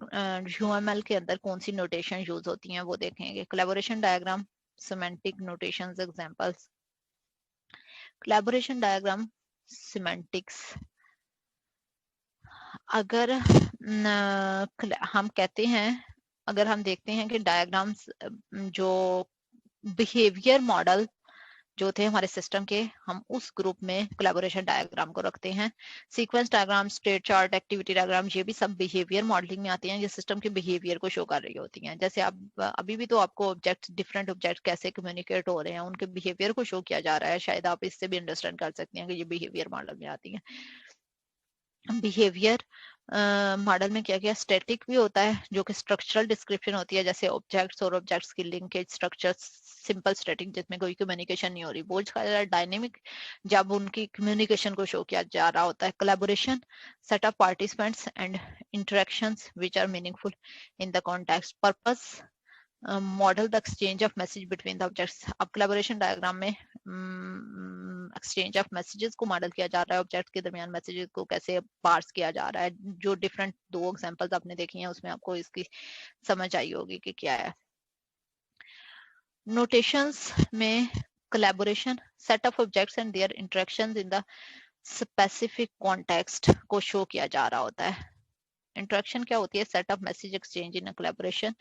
UML के अंदर कौन सी नोटेशन यूज होती हैं वो देखेंगे। Collaboration diagram, semantic notations examples. Collaboration diagram semantics. अगर हम कहते हैं, अगर हम देखते हैं कि डायग्राम्स जो बिहेवियर मॉडल जो थे हमारे सिस्टम के, हम उस ग्रुप में कोलैबोरेशन डायग्राम को रखते हैं। Sequence diagram, state chart, activity diagram, ये भी सब बिहेवियर मॉडलिंग में आती हैं, ये सिस्टम के बिहेवियर को शो कर रही होती हैं। जैसे आप अभी भी तो आपको ऑब्जेक्ट, डिफरेंट ऑब्जेक्ट कैसे कम्युनिकेट हो रहे हैं, उनके बिहेवियर को शो किया जा रहा है। शायद आप इससे भी अंडरस्टैंड कर सकते हैं कि ये बिहेवियर मॉडल में आती है। बिहेवियर मॉडल में क्या क्या स्टैटिक भी होता है, जो कि स्ट्रक्चरल डिस्क्रिप्शन होती है, जैसे ऑब्जेक्ट्स और ऑब्जेक्ट्स की लिंकेज स्ट्रक्चर, सिंपल स्टैटिक जिसमें कोई कम्युनिकेशन नहीं हो रही। बोझ का डायनेमिक, जब उनकी कम्युनिकेशन को शो किया जा रहा होता है। Collaboration, set of participants and interactions which are meaningful in the context. Purpose, model the exchange of message between the objects. अब कोलैबोरेशन डायग्राम में एक्सचेंज ऑफ मैसेजेस को मॉडल किया जा रहा है, ऑब्जेक्ट के दरमियान मैसेजेस को कैसे पार्स किया जा रहा है। जो डिफरेंट दो एग्जांपल्स आपने देखी हैं उसमें आपको इसकी समझ आई होगी कि क्या है। नोटेशंस में collaboration, set of objects and their interactions in the specific context को शो किया जा रहा होता है। इंटरेक्शन क्या होती है? Set of message exchange in collaboration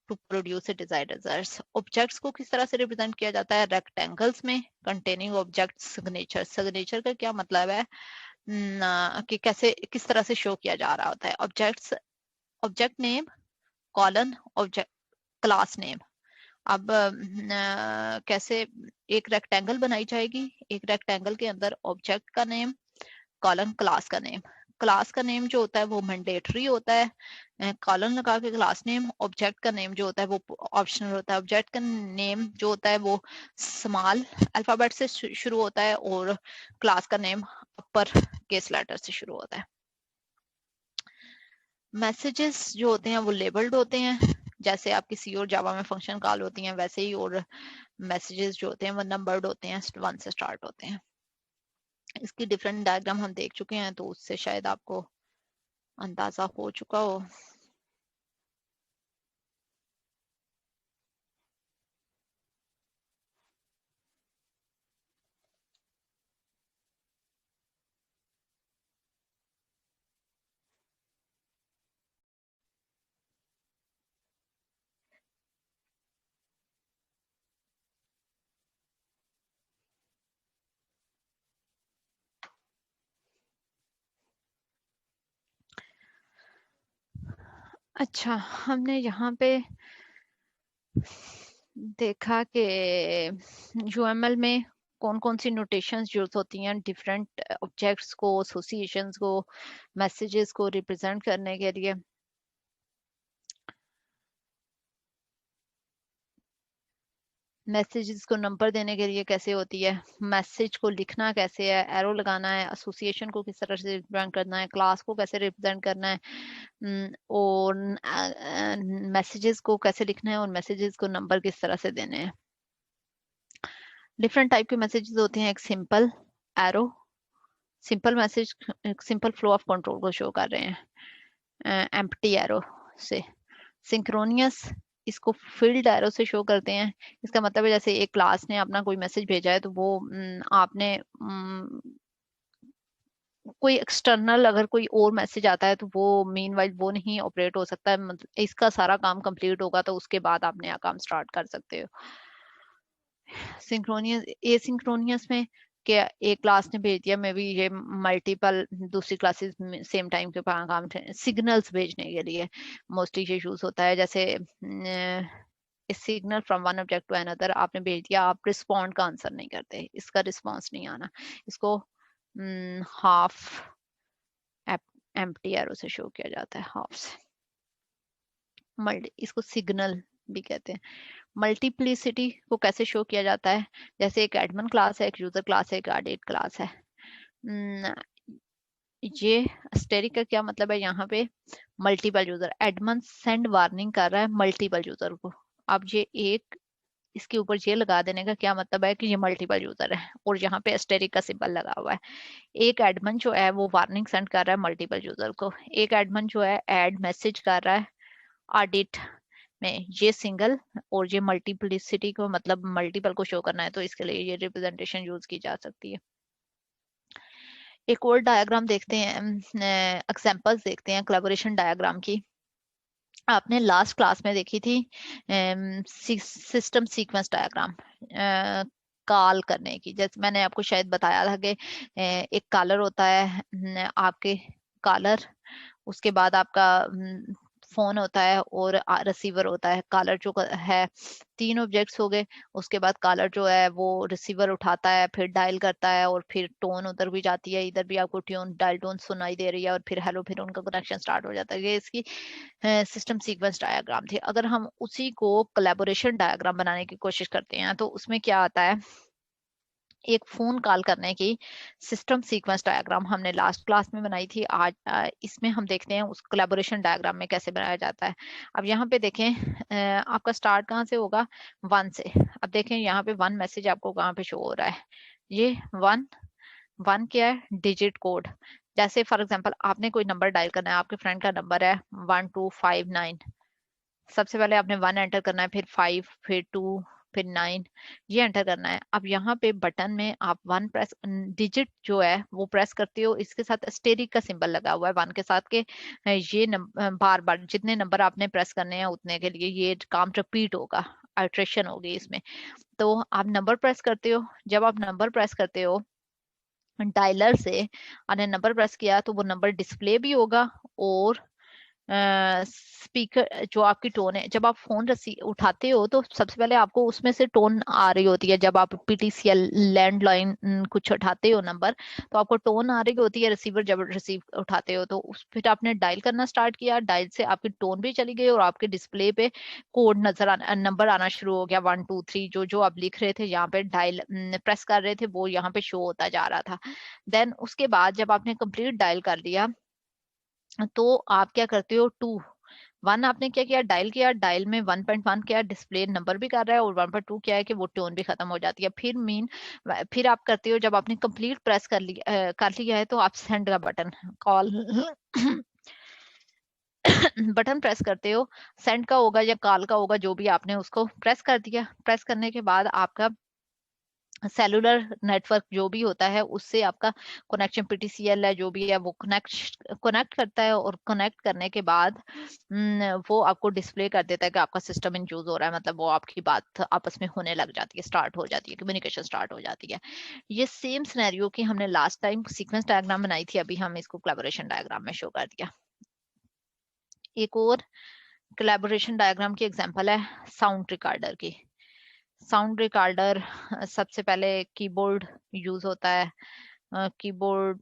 to produce desired results. Objects को किस तरह से रिप्रेजेंट किया जाता है? रेक्टेंगल्स में कंटेनिंग ऑब्जेक्ट सिग्नेचर। सिग्नेचर का क्या मतलब है कि कैसे, किस तरह से शो किया जा रहा होता है। Objects, object name colon object class name. अब कैसे एक रेक्टेंगल बनाई जाएगी? एक रेक्टेंगल के अंदर ऑब्जेक्ट का नेम कॉलन क्लास का नेम। क्लास का नेम जो होता है वो मैंडेटरी होता है, कॉलन लगा के क्लास नेम। ऑब्जेक्ट का नेम जो होता है वो ऑप्शनल होता है। ऑब्जेक्ट का नेम जो होता है वो स्मॉल अल्फाबेट से शुरू होता है और क्लास का नेम अपर केस लेटर से शुरू होता है। मैसेजेस जो होते हैं वो लेबल्ड होते हैं, जैसे आपकी सी और जावा में फंक्शन कॉल होती हैं वैसे ही, और मैसेजेस जो होते हैं वो नंबर्ड होते हैं, 1 से स्टार्ट होते हैं। इसकी डिफरेंट डायग्राम हम देख चुके हैं, तो उससे शायद आपको अंदाजा हो चुका हो। अच्छा, हमने यहाँ पे देखा कि यूएमएल में कौन कौन सी नोटेशंस यूज होती हैं डिफरेंट ऑब्जेक्ट्स को, एसोसिएशंस को, मैसेजेस को रिप्रेजेंट करने के लिए। मैसेजेस को नंबर देने के लिए कैसे होती है, मैसेज को लिखना कैसे है, एरो लगाना है, एसोसिएशन को किस तरह से रिप्रेजेंट करना है, क्लास को कैसे रिप्रेजेंट करना है, और मैसेजेस को कैसे लिखना है और मैसेजेस को नंबर किस तरह से देने हैं। डिफरेंट टाइप के मैसेजेस होते हैं। एक simple arrow, simple message simple flow of control को शो कर रहे हैं एम्प्टी एरो से। सिंक्रोनियस, इसको फील्ड एरो से शो करते हैं। इसका मतलब है जैसे एक क्लास ने अपना कोई मैसेज भेजा है तो वो आपने कोई एक्सटर्नल अगर कोई और मैसेज आता है तो वो मीनवाइल वो नहीं ऑपरेट हो सकता है। मतलब इसका सारा काम कंप्लीट होगा तो उसके बाद आप नया काम स्टार्ट कर सकते हो। सिंक्रोनियस, एसिंक्रोनियस में क्या एक क्लास ने भेज दिया, मे बी ये मल्टीपल दूसरी क्लासेस सेम टाइम के काम सिग्नल्स भेजने के लिए मोस्टली ये यूज होता है। जैसे signal from one object to another आपने भेज दिया, आप रिस्पॉन्ड का आंसर नहीं करते, इसका रिस्पॉन्स नहीं आना, इसको हाफ एम्प्टी एरो से शो किया जाता है, हाफ से। मल्टी, इसको सिग्नल भी कहते हैं। मल्टीप्लिसिटी को कैसे शो किया जाता है? जैसे एक एडमिन क्लास है, एक यूजर क्लास है, एक एडिट क्लास है। ये स्टेरिक का क्या मतलब है? यहाँ पे multiple user, admin send warning कर रहा है मल्टीपल यूजर को। अब ये एक, इसके ऊपर ये लगा देने का क्या मतलब है कि ये मल्टीपल यूजर है, और यहाँ पे एस्टेरिक का सिंबल लगा हुआ है। एक एडमिन जो है वो वार्निंग सेंड कर रहा है मल्टीपल यूजर को, एक एडमिन जो है एड मैसेज कर रहा है ऑडिट में, ये सिंगल, और ये मल्टीप्लिसिटी को मतलब मल्टीपल को शो करना है, तो इसके लिए ये रिप्रेजेंटेशन यूज की जा सकती है। एक और डायग्राम देखते हैं, एग्जांपल्स देखते हैं कोलैबोरेशन डायग्राम की। आपने लास्ट क्लास में देखी थी सिस्टम सीक्वेंस डायग्राम कॉल करने की। जैसे मैंने आपको शायद बताया था कि एक कॉलर होता है, आपके कॉलर, उसके बाद आपका फोन होता है और रिसीवर होता है। कॉलर जो है, तीन ऑब्जेक्ट्स हो गए। उसके बाद कॉलर जो है वो रिसीवर उठाता है, फिर डायल करता है, और फिर टोन उधर भी जाती है, इधर भी आपको ट्यून डायल टोन सुनाई दे रही है, और फिर हेलो, फिर उनका कनेक्शन स्टार्ट हो जाता है। ये इसकी सिस्टम सीक्वेंस डायग्राम थी। अगर हम उसी को कोलैबोरेशन डायग्राम बनाने की कोशिश करते हैं तो उसमें क्या आता है, एक फोन कॉल करने की सिस्टम सीक्वेंस डायग्राम हमने लास्ट क्लास में बनाई थी। आज इसमें हम देखते हैं उस कोलैबोरेशन डायग्राम में कैसे बनाया जाता है। अब यहाँ पे देखें, आपका स्टार्ट कहाँ से होगा, 1 से। अब देखें यहाँ पे 1 मैसेज आपको कहाँ पे शो हो रहा है, ये 1 1 क्या है, डिजिट कोड। जैसे फॉर एग्जांपल आपने कोई नंबर डायल करना है, आपके फ्रेंड का नंबर है 1259। सबसे पहले आपने 1 एंटर करना है, फिर 5, फिर 2, फिर 9, ये एंटर करना है। अब यहाँ पे बटन में आप 1 प्रेस, डिजिट जो है वो प्रेस करते हो, इसके साथ एस्टेरिक का सिंबल लगा हुआ है 1 के साथ के, ये बार बार जितने नंबर आपने प्रेस करने हैं उतने के लिए ये काम रिपीट होगा, अल्ट्रेशन होगी इसमें। तो आप नंबर प्रेस करते हो, जब आप नंबर प्रेस करते हो डायलर से, आपने नंबर प्रेस किया तो वो नंबर डिस्प्ले भी होगा, और स्पीकर जो आपकी टोन है, जब आप फोन उठाते हो तो सबसे पहले आपको उसमें से टोन आ रही होती है। जब आप पीटीसीएल लैंडलाइन कुछ उठाते हो नंबर, तो आपको टोन आ रही होती है। रिसीवर जब रिसीव उठाते हो तो फिर आपने डायल करना स्टार्ट किया, डायल से आपकी टोन भी चली गई और आपके डिस्प्ले पे कोड नजर नंबर आना शुरू हो गया, 1 2 3, जो जो आप लिख रहे थे यहाँ पे डायल प्रेस कर रहे थे वो यहाँ पे शो होता जा रहा था। देन उसके बाद जब आपने कंप्लीट डायल कर लिया तो आप क्या करते हो, 1 आपने क्या किया, डायल किया, डायल में 1.1 क्या डिस्प्ले नंबर भी कर रहा है, और 1.2 क्या है कि वो टोन भी खत्म हो जाती है। फिर आप करते हो, जब आपने कंप्लीट प्रेस कर लिया है तो आप सेंड का बटन कॉल बटन प्रेस करते हो, सेंड का होगा या कॉल का होगा, जो भी आपने उसको प्रेस कर दिया। प्रेस करने के बाद आपका सेलुलर नेटवर्क जो भी होता है उससे आपका कनेक्शन, पीटीसीएल है जो भी है, वो कनेक्ट करता है, और कनेक्ट करने के बाद वो आपको डिस्प्ले कर देता है कि आपका सिस्टम इन यूज हो रहा है। मतलब वो आपकी बात आपस में होने लग जाती है, स्टार्ट हो जाती है, कम्युनिकेशन स्टार्ट हो जाती है। ये सेम सिनेरियो की हमने लास्ट टाइम सीक्वेंस डायग्राम बनाई थी, अभी हम इसको कोलैबोरेशन डायग्राम में शो कर दिया। एक और कोलैबोरेशन डायग्राम की एग्जांपल है साउंड रिकॉर्डर की। साउंड रिकॉर्डर, सबसे पहले कीबोर्ड यूज होता है। कीबोर्ड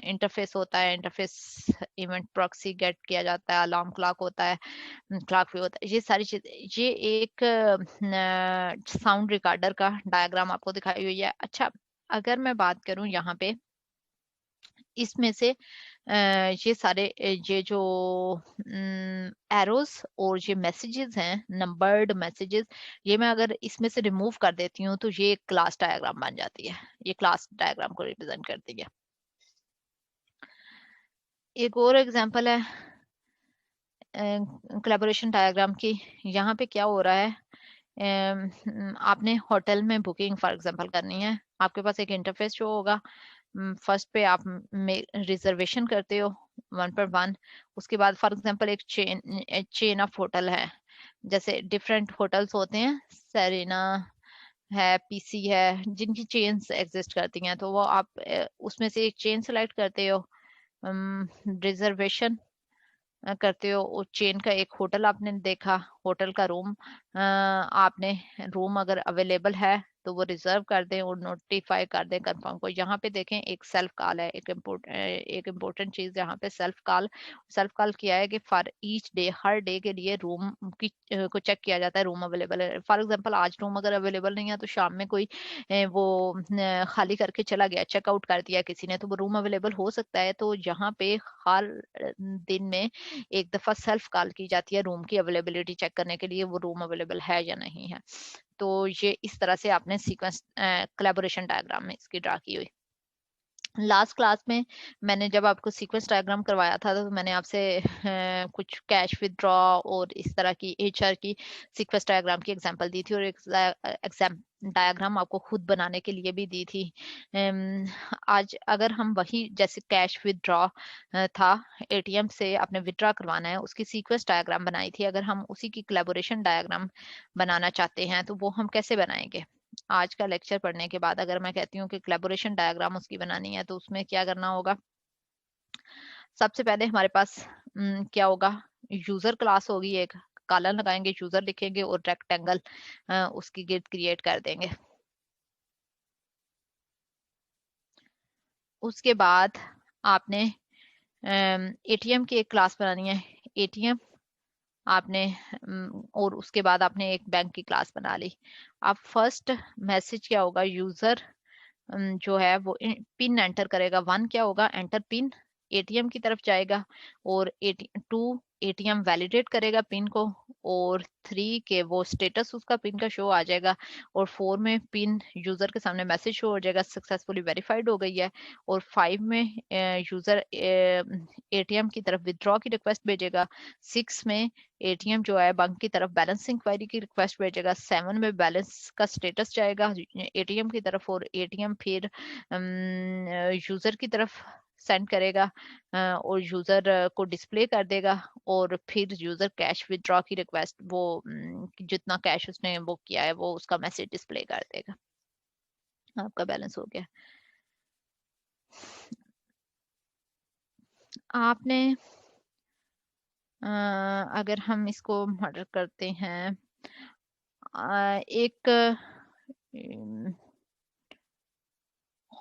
इंटरफेस होता है, इंटरफेस इवेंट प्रॉक्सी गेट किया जाता है, अलार्म क्लॉक होता है, क्लॉक भी होता है, ये सारी चीज। ये एक साउंड रिकॉर्डर का डायग्राम आपको दिखाई हुई है। अच्छा, अगर मैं बात करूं यहाँ पे इसमें से ये सारे ये जो एरोस और ये मैसेजेस हैं, नंबर्ड मैसेजेस, ये मैं अगर इसमें से रिमूव कर देती हूँ तो ये एक क्लास डायग्राम बन जाती है। ये क्लास डायग्राम को रिप्रेजेंट करती है। एक और एग्जांपल है कोलैबोरेशन डायग्राम की। यहाँ पे क्या हो रहा है, आपने होटल में बुकिंग फॉर एग्जांपल करनी है, आपके पास एक इंटरफेस शो होगा। फर्स्ट पे आप रिजर्वेशन करते हो 1.1। उसके बाद फॉर एग्जांपल एक चेन ऑफ होटल है, जैसे डिफरेंट होटल्स होते हैं, सेरेना है, पीसी है, जिनकी चेन्स एग्जिस्ट करती हैं, तो वो आप उसमें से एक चेन सेलेक्ट करते हो, रिजर्वेशन करते हो। उस चेन का एक होटल आपने देखा, होटल का रूम आपने, रूम अगर अवेलेबल है तो वो रिजर्व कर दें और नोटिफाई कर दें कंफर्म को। यहाँ पे देखें एक सेल्फ कॉल है, एक इम्पोर्टेंट चीज यहाँ पे सेल्फ कॉल किया है कि for each day, her day के लिए रूम की को चेक किया जाता है, रूम अवेलेबल है। फॉर एग्जांपल आज रूम अगर अवेलेबल नहीं है तो शाम में कोई वो खाली करके चला गया, चेकआउट कर दिया किसी ने, तो वो रूम अवेलेबल हो सकता है। तो यहाँ पे हर दिन में एक दफा सेल्फ कॉल की जाती है रूम की अवेलेबिलिटी चेक करने के लिए, वो रूम अवेलेबल है या नहीं है। तो ये इस तरह से आपने सीक्वेंस कोलैबोरेशन डायग्राम में इसकी ड्रा की हुई। लास्ट क्लास में मैंने जब आपको सीक्वेंस डायग्राम करवाया था तो मैंने आपसे कुछ कैश विदड्रॉ और इस तरह की एचआर की सीक्वेंस डायग्राम की एग्जांपल दी थी और एग्जाम डायग्राम आपको खुद बनाने के लिए भी दी थी। आज अगर हम वही जैसे कैश विदड्रॉ था, एटीएम से आपने विदड्रॉ करवाना है, उसकी सीक्वेंस डायग्राम बनाई थी, अगर हम उसी की कोलैबोरेशन डायग्राम बनाना चाहते हैं तो वो हम कैसे बनाएंगे? आज का लेक्चर पढ़ने के बाद अगर मैं कहती हूँ कि कोलैबोरेशन डायग्राम उसकी बनानी है तो उसमें क्या करना होगा? सबसे पहले हमारे पास क्या होगा? यूजर क्लास होगी एक, कॉलन लगाएंगे, यूजर लिखेंगे और रेक्टेंगल उसकी गिर्द क्रिएट कर देंगे। उसके बाद आपने एटीएम की एक क्लास बनानी है, एटीएम आपने और उसके बाद आपने एक बैंक की क्लास बना ली। अब फर्स्ट मैसेज क्या होगा? यूजर जो है वो पिन एंटर करेगा, 1 क्या होगा? एंटर पिन, एटीएम की तरफ जाएगा और 2 एटीएम वैलिडेट करेगा पिन को और 3 के वो स्टेटस उसका पिन का शो आ जाएगा और 4 में पिन यूजर के सामने मैसेज शो हो जाएगा सक्सेसफुली वेरीफाइड हो गई है और 5 में यूजर एटीएम की तरफ विदड्रॉ की रिक्वेस्ट भेजेगा, 6 में एटीएम जो है बैंक की तरफ बैलेंस इंक्वायरी की रिक्वेस्ट भेजेगा, 7 में बैलेंस का स्टेटस जाएगा एटीएम की तरफ और एटीएम फिर यूजर की तरफ सेंड करेगा और यूजर को डिस्प्ले कर देगा और फिर यूजर कैश विदड्रॉ की रिक्वेस्ट वो जितना कैश उसने वो किया है वो उसका मैसेज डिस्प्ले कर देगा, आपका बैलेंस हो गया। आपने अगर हम इसको मर्डर करते हैं, एक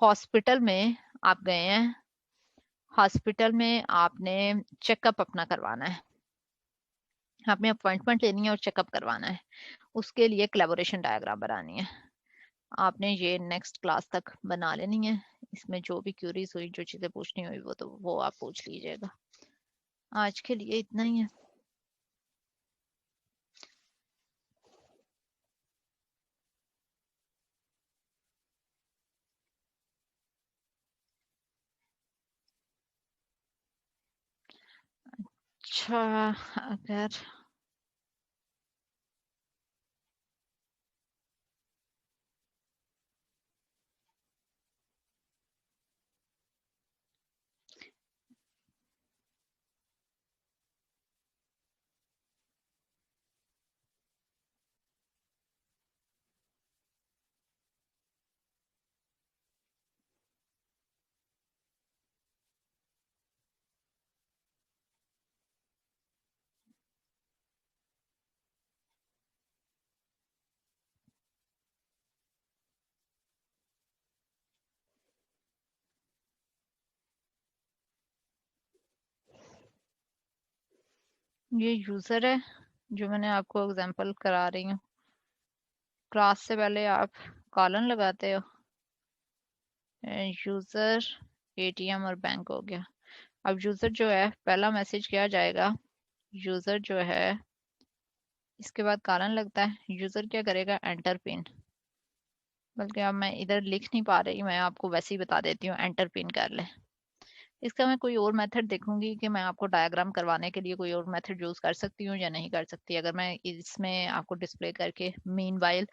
हॉस्पिटल में आप गए हैं, हॉस्पिटल में आपने चेकअप अपना करवाना है, आपने अपॉइंटमेंट लेनी है और चेकअप करवाना है, उसके लिए कोलैबोरेशन डायग्राम बनानी है। आपने ये नेक्स्ट क्लास तक बना लेनी है, इसमें जो भी क्यूरीज हुई, जो चीजें पूछनी हुई वो तो वो आप पूछ लीजिएगा। आज के लिए इतना ही है। अच्छा, अगर ये यूजर है जो मैंने आपको एग्जांपल करा रही हूँ, क्लास से पहले आप कॉलन लगाते हो, यूजर एटीएम और बैंक हो गया। अब यूजर जो है पहला मैसेज क्या जाएगा? यूजर जो है इसके बाद कॉलन लगता है, यूजर क्या करेगा? एंटर पिन, बल्कि अब मैं इधर लिख नहीं पा रही, मैं आपको वैसे ही बता देती हूँ, एंटर पिन कर ले। इसका मैं कोई और मेथड देखूंगी कि मैं आपको डायग्राम करवाने के लिए कोई और मेथड यूज कर सकती हूँ या नहीं कर सकती। अगर मैं इसमें आपको डिस्प्ले करके मीनवाइल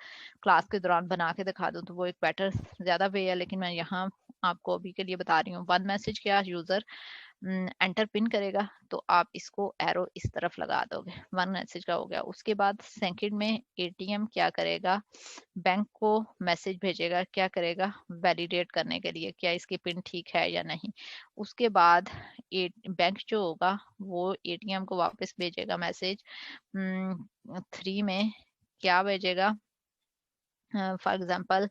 क्लास के दौरान बना के दिखा दूँ तो वो एक बेटर ज्यादा वे है, लेकिन मैं यहाँ आपको अभी के लिए बता रही हूँ। वन मैसेज क्या? यूजर एंटर पिन करेगा तो आप इसको एरो इस तरफ लगा दोगे, वन मैसेज का हो गया। उसके बाद सेकंड में एटीएम क्या करेगा? बैंक को मैसेज भेजेगा, क्या करेगा? वैलिडेट करने के लिए क्या इसकी पिन ठीक है या नहीं। उसके बाद बैंक जो होगा वो एटीएम को वापस भेजेगा मैसेज, 3 में क्या भेजेगा? फॉर एग्जांपल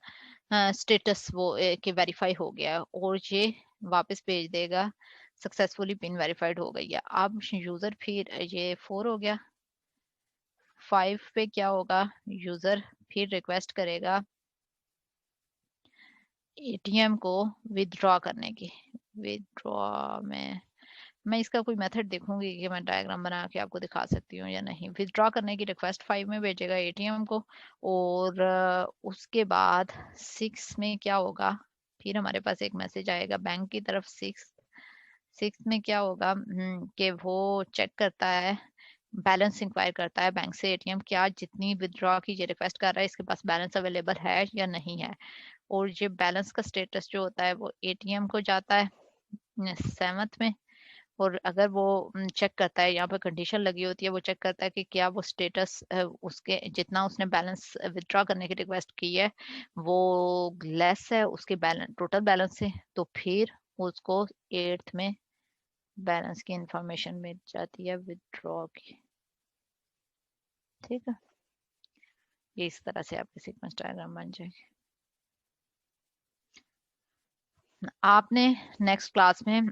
स्टेटस वो कि वेरीफाई हो गया है और ये वापस भेज देगा सक्सेसफुली पिन वेरीफाइड हो गई है। अब यूजर फिर ये 4 हो गया, 5 पे क्या होगा? यूजर फिर रिक्वेस्ट करेगा एटीएम को विदड्रॉ करने की। विदड्रॉ में मैं इसका कोई मेथड देखूंगी कि मैं डायग्राम बना के आपको दिखा सकती हूँ या नहीं। विदड्रॉ करने की रिक्वेस्ट 5 में भेजेगा एटीएम को और उसके बाद 6 में क्या होगा? फिर हमारे पास एक मैसेज आएगा बैंक की तरफ। सिक्स में क्या होगा कि वो चेक करता है, बैलेंस इंक्वायर करता है बैंक से, एटीएम क्या जितनी विदड्रॉ की ये रिक्वेस्ट कर रहा है इसके पास बैलेंस अवेलेबल है या नहीं है। और ये बैलेंस का स्टेटस जो होता है वो एटीएम को जाता है 7th में। और अगर वो चेक करता है, यहाँ पे कंडीशन लगी होती है, वो चेक करता है कि क्या वो स्टेटस उसके जितना उसने बैलेंस विथड्रॉ करने की रिक्वेस्ट की है वो लेस है उसके बैलेंस टोटल बैलेंस से, तो फिर उसको 8th में बैलेंस की इंफॉर्मेशन मिल जाती है विथड्रॉ की। ठीक है, ये इस तरह से आपकी सीक्वेंस डायग्राम बन जाएगी। आपने नेक्स्ट क्लास में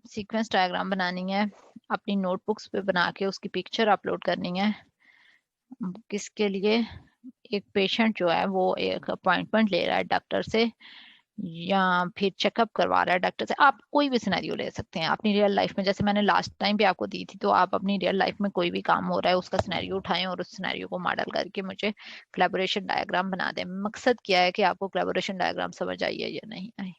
सीक्वेंस डायग्राम बनानी है, अपनी नोटबुक्स पे बना के उसकी पिक्चर अपलोड करनी है। किसके लिए? एक पेशेंट जो है वो एक अपॉइंटमेंट ले रहा है डॉक्टर से या फिर चेकअप करवा रहा है डॉक्टर से। आप कोई भी सिनेरियो ले सकते हैं अपनी रियल लाइफ में, जैसे मैंने लास्ट टाइम भी आपको दी थी, तो आप अपनी रियल लाइफ में कोई भी काम हो रहा है उसका सिनेरियो उठाएं और उस सिनेरियो को मॉडल करके मुझे कोलैबोरेशन डायग्राम बना दें। मकसद क्या है कि आपको कोलैबोरेशन डायग्राम समझ आई है या नहीं आई।